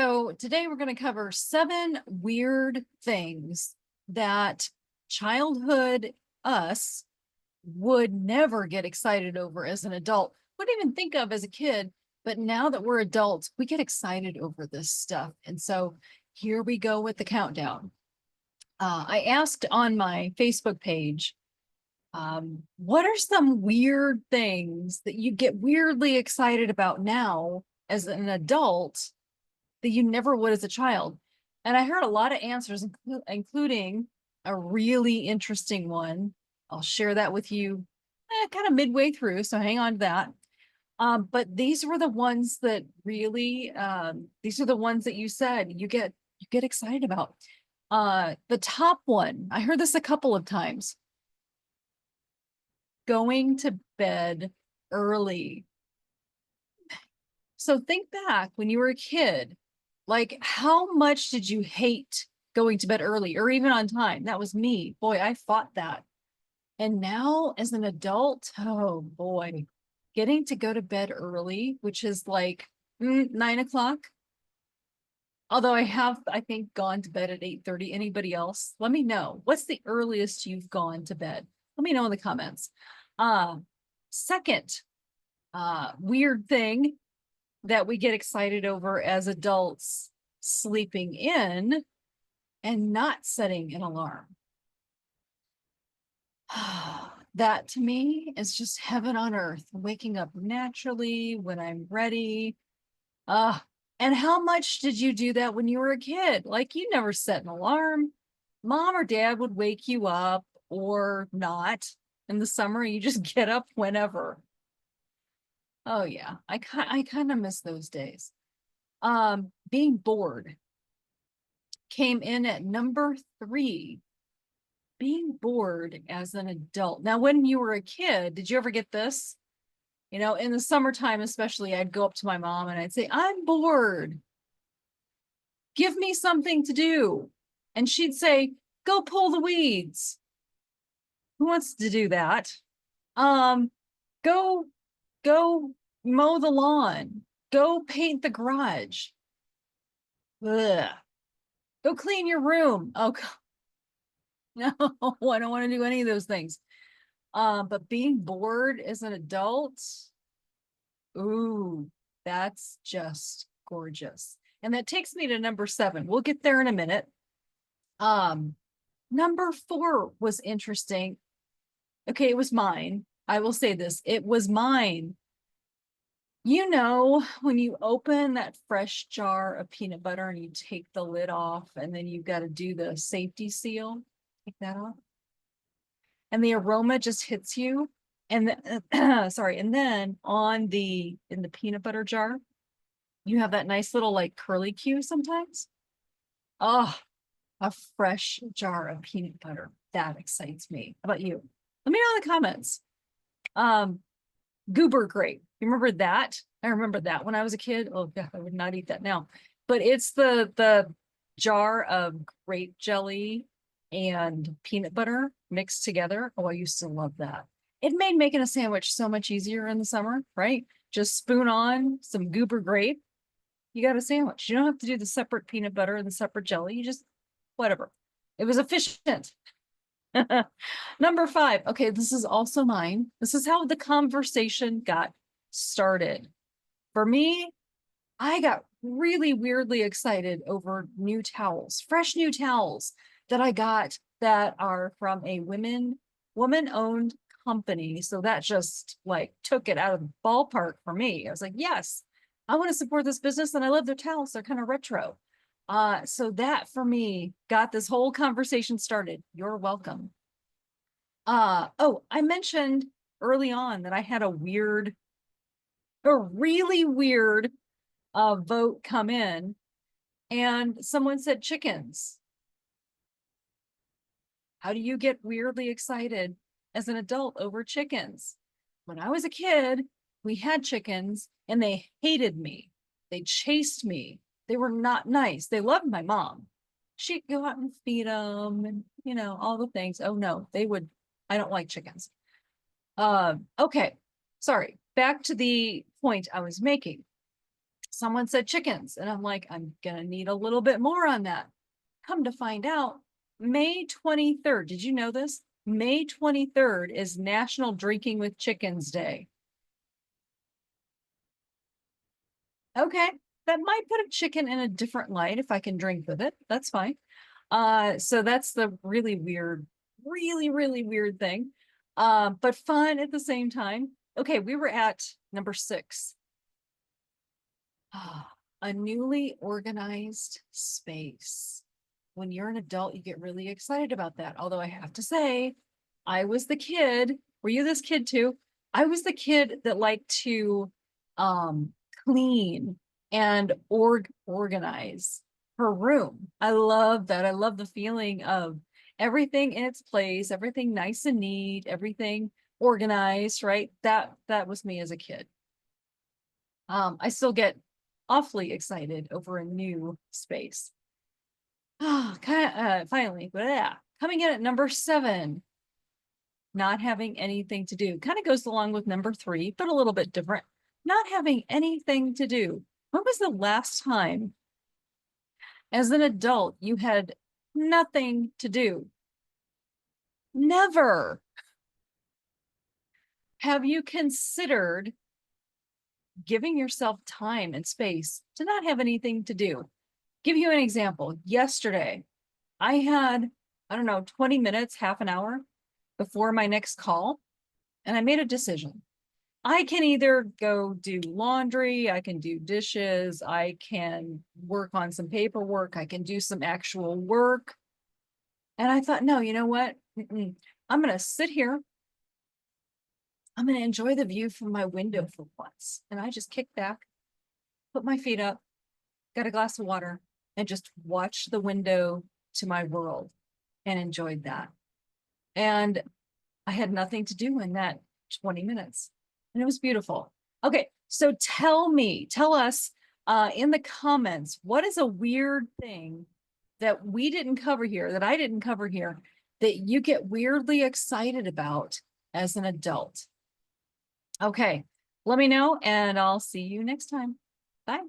So today we're going to cover 7 weird things that childhood us would never get excited over as an adult, wouldn't even think of as a kid. But now that we're adults, we get excited over this stuff. And so here we go with the countdown. I asked on my Facebook page, what are some weird things that you get weirdly excited about now as an adult that you never would as a child? And I heard a lot of answers, including a really interesting one. I'll share that with you kind of midway through, so hang on to that. But these were the ones that really, these are the ones that you said you get excited about. The top one, I heard this a couple of times. Going to bed early. So think back when you were a kid, like how much did you hate going to bed early or even on time? That was me. Boy, I fought that. And now as an adult, oh boy, getting to go to bed early, which is like 9 o'clock. Although I have, I think, gone to bed at 8:30. Anybody else? Let me know. What's the earliest you've gone to bed? Let me know in the comments. Second, weird thing that we get excited over as adults, sleeping in and not setting an alarm. That to me is just heaven on earth, waking up naturally when I'm ready. And how much did you do that when you were a kid? Like you never set an alarm. Mom or dad would wake you up or not. In the summer, you just get up whenever. Oh yeah, I kind of miss those days. Being bored came in at number 3. Being bored as an adult. Now, when you were a kid, did you ever get this? You know, in the summertime, especially, I'd go up to my mom and I'd say, I'm bored. Give me something to do. And she'd say, go pull the weeds. Who wants to do that? Go mow the lawn. Go paint the garage. Ugh. Go clean your room. Oh, no, I don't want to do any of those things. But being bored as an adult, ooh, that's just gorgeous. And that takes me to number 7. We'll get there in a minute. Number 4 was interesting. Okay, it was mine. I will say this, it was mine. You know, when you open that fresh jar of peanut butter and you take the lid off and then you've got to do the safety seal, take that off. And the aroma just hits you. And sorry, and then in the peanut butter jar, you have that nice little like curly Q sometimes. Oh, a fresh jar of peanut butter. That excites me. How about you? Let me know in the comments. Goober grape. You remember that? I remember that when I was a kid. Oh God, I would not eat that now. But it's the jar of grape jelly and peanut butter mixed together. Oh, I used to love that. It made making a sandwich so much easier in the summer, right? Just spoon on some goober grape. You got a sandwich. You don't have to do the separate peanut butter and the separate jelly. You just, whatever. It was efficient. Number 5. Okay, this is also mine. This is how the conversation got started. For me, I got really weirdly excited over new towels, fresh new towels that I got that are from a woman-owned company. So that just like took it out of the ballpark for me. I was like, yes, I want to support this business and I love their towels. They're kind of retro. So that for me got this whole conversation started. You're welcome. Oh, I mentioned early on that I had a really weird vote come in, and someone said chickens. How do you get weirdly excited as an adult over chickens? When I was a kid, we had chickens and they hated me. They chased me. They were not nice. They loved my mom. She'd go out and feed them and, you know, all the things. Oh no, I don't like chickens. Okay, sorry. Back to the point I was making. someone said chickens, and I'm like, I'm gonna need a little bit more on that. Come to find out, May 23rd, did you know this? May 23rd is National Drinking with Chickens Day. Okay, that might put a chicken in a different light if I can drink with it. That's fine. So that's the really weird, really weird thing. But fun at the same time. Okay, we were at number 6. A newly organized space. When you're an adult, you get really excited about that. Although I have to say, I was the kid. Were you this kid too? I was the kid that liked to clean and organize her room. I love that. I love the feeling of everything in its place, everything nice and neat, everything organized, right? That was me as a kid. I still get awfully excited over a new space. Finally, but yeah, coming in at number 7, not having anything to do. Kind of goes along with number 3, but a little bit different. Not having anything to do. When was the last time as an adult you had nothing to do? Never. Have you considered giving yourself time and space to not have anything to do? Give you an example. Yesterday, I had, I don't know, 20 minutes, half an hour before my next call, and I made a decision. I can either go do laundry, I can do dishes, I can work on some paperwork, I can do some actual work. And I thought, no, you know what? I'm going to sit here. I'm going to enjoy the view from my window for once. And I just kicked back, put my feet up, got a glass of water, and just watched the window to my world and enjoyed that. And I had nothing to do in that 20 minutes. And it was beautiful. Okay, so tell us in the comments, what is a weird thing that we didn't cover here, that I didn't cover here, that you get weirdly excited about as an adult? Okay, let me know, and I'll see you next time. Bye.